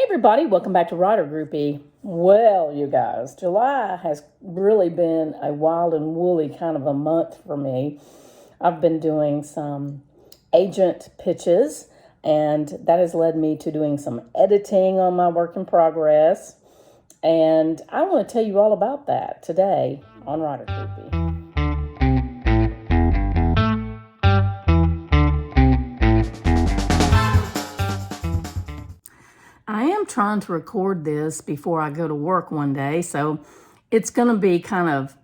Everybody, welcome back to Writer Groupie. Well, you guys, July has really been a wild and woolly kind of a month for me. I've been doing some agent pitches, and that has led me to doing some editing on my work in progress. And I want to tell you all about that today on Writer Groupie. I am trying to record this before I go to work one day, so it's going to be kind of,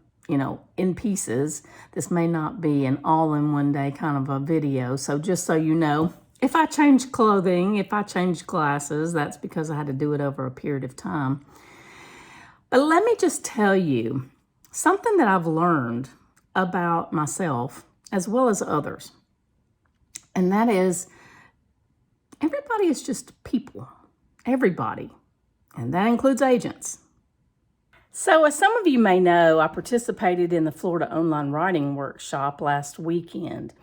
in pieces. This may not be an all-in-one day kind of a video, so just so you know, if I change clothing, if I change glasses, that's because I had to do it over a period of time. But let me just tell you something that I've learned about myself as well as others, and that is everybody is just people. Everybody, and that includes agents. So as some of you may know, I participated in the Florida Online Writing Workshop last weekend,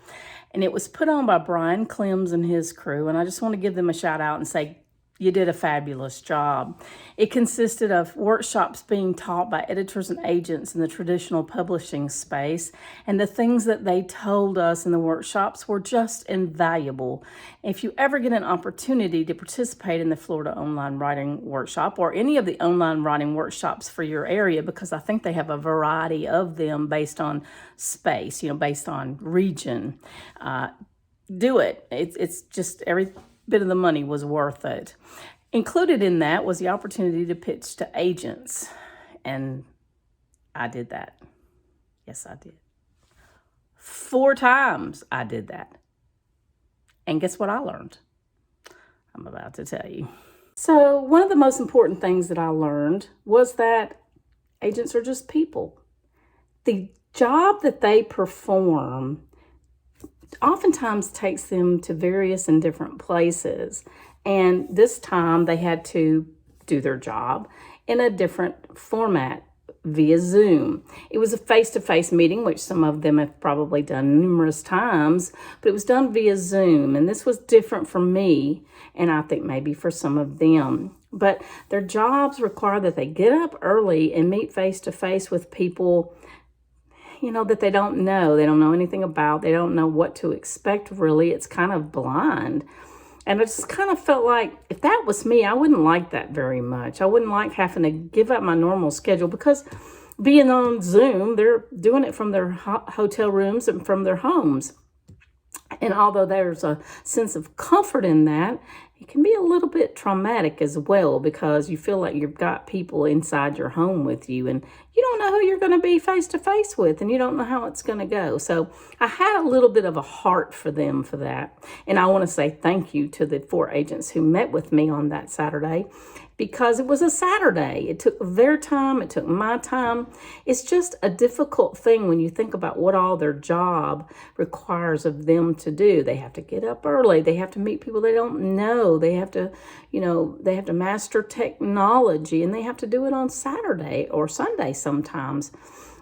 and it was put on by Brian Clems and his crew, and I just want to give them a shout out and say, you did a fabulous job. It consisted of workshops being taught by editors and agents in the traditional publishing space, and the things that they told us in the workshops were just invaluable. If you ever get an opportunity to participate in the Florida Online Writing Workshop or any of the online writing workshops for your area, because I think they have a variety of them based on space, based on region, do it. It's just every bit of the money was worth it. Included in that was the opportunity to pitch to agents, and I did that. Yes, I did. 4 times I did that. And guess what I learned? I'm about to tell you. So one of the most important things that I learned was that agents are just people. The job that they perform oftentimes takes them to various and different places. And this time they had to do their job in a different format via Zoom. It was a face-to-face meeting, which some of them have probably done numerous times, but it was done via Zoom. And this was different for me, and I think maybe for some of them. But their jobs require that they get up early and meet face-to-face with people that they don't know. They don't know anything about. They don't know what to expect, really. It's kind of blind. And I just kind of felt like if that was me, I wouldn't like that very much. I wouldn't like having to give up my normal schedule because being on Zoom, they're doing it from their hotel rooms and from their homes. And although there's a sense of comfort in that, it can be a little bit traumatic as well because you feel like you've got people inside your home with you and you don't know who you're going to be face to face with and you don't know how it's going to go. So I had a little bit of a heart for them for that. And I want to say thank you to the 4 agents who met with me on that Saturday because it was a Saturday. It took their time. It took my time. It's just a difficult thing when you think about what all their job requires of them to do. They have to get up early. They have to meet people they don't know. They have to, they have to master technology, and they have to do it on Saturday or Sunday sometimes.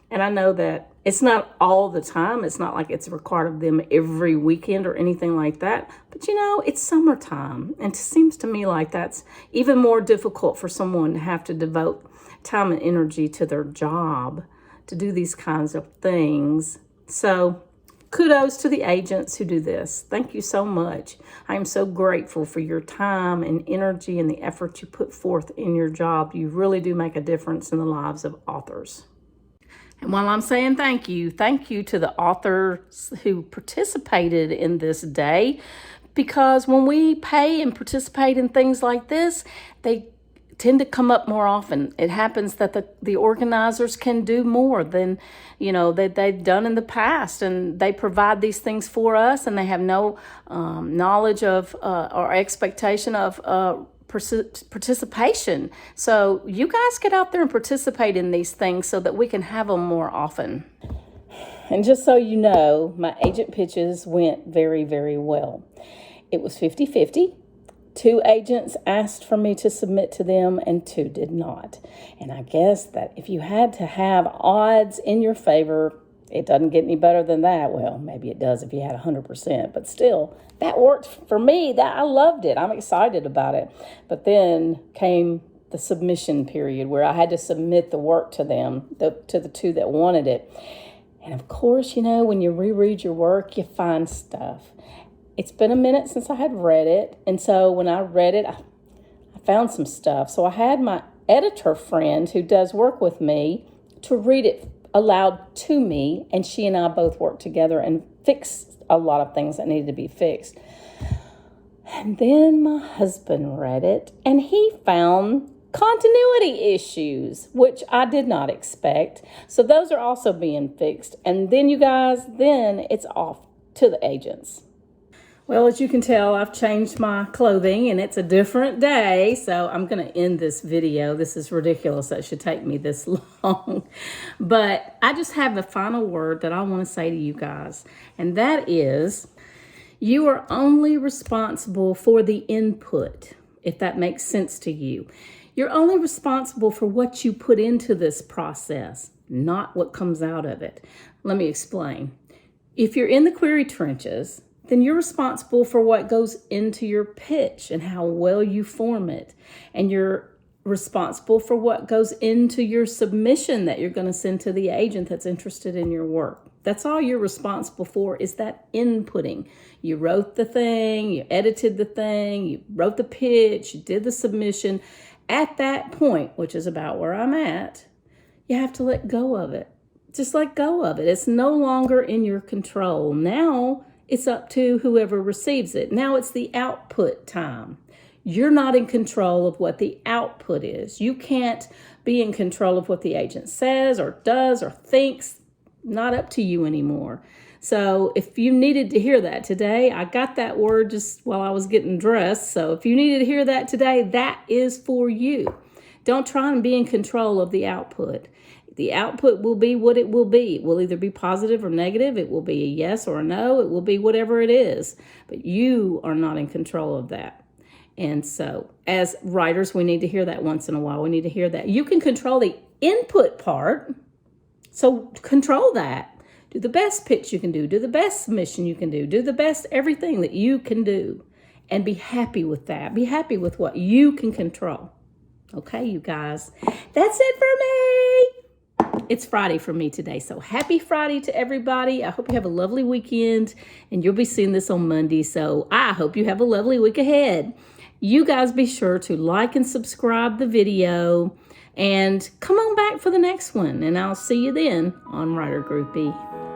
And I know that it's not all the time. It's not like it's required of them every weekend or anything like that. But, it's summertime. And it seems to me like that's even more difficult for someone to have to devote time and energy to their job to do these kinds of things. So kudos to the agents who do this. Thank you so much. I am so grateful for your time and energy and the effort you put forth in your job. You really do make a difference in the lives of authors. And while I'm saying thank you to the authors who participated in this day, because when we pay and participate in things like this, they tend to come up more often. It happens that the organizers can do more than, that they've done in the past, and they provide these things for us, and they have no knowledge of or expectation of participation. So you guys get out there and participate in these things so that we can have them more often. And just so you know, my agent pitches went very, very well. It was 50-50. 2 agents asked for me to submit to them and 2 did not. And I guess that if you had to have odds in your favor, It doesn't get any better than that. Well, maybe it does if you had 100%, but still, that worked for me. That I loved it. I'm excited about it. But then came the submission period where I had to submit the work to them, to the two that wanted it. And of course, when you reread your work, you find stuff. It's been a minute since I had read it. And so when I read it, I found some stuff. So I had my editor friend who does work with me to read it aloud to me. And she and I both worked together and fixed a lot of things that needed to be fixed. And then my husband read it and he found continuity issues, which I did not expect. So those are also being fixed. And then you guys, then it's off to the agents. Well, as you can tell, I've changed my clothing and it's a different day. So I'm going to end this video. This is ridiculous. That should take me this long. But I just have a final word that I want to say to you guys. And that is, you are only responsible for the input, if that makes sense to you. You're only responsible for what you put into this process, not what comes out of it. Let me explain. If you're in the query trenches, then you're responsible for what goes into your pitch and how well you form it. And you're responsible for what goes into your submission that you're going to send to the agent that's interested in your work. That's all you're responsible for, is that inputting. You wrote the thing, you edited the thing, you wrote the pitch, you did the submission. At that point, which is about where I'm at, you have to let go of it. Just let go of it. It's no longer in your control. Now it's up to whoever receives it. Now it's the output time. You're not in control of what the output is. You can't be in control of what the agent says or does or thinks. Not up to you anymore. So if you needed to hear that today, I got that word just while I was getting dressed. So if you needed to hear that today, that is for you. Don't try and be in control of the output. The output will be what it will be. It will either be positive or negative. It will be a yes or a no. It will be whatever it is. But you are not in control of that. And so as writers, we need to hear that once in a while. We need to hear that. You can control the input part. So control that. Do the best pitch you can do. Do the best submission you can do. Do the best everything that you can do. And be happy with that. Be happy with what you can control. Okay, you guys. That's it for me. It's Friday for me today. So happy Friday to everybody. I hope you have a lovely weekend. And you'll be seeing this on Monday. So I hope you have a lovely week ahead. You guys be sure to like and subscribe the video. And come on back for the next one. And I'll see you then on Writer Groupie.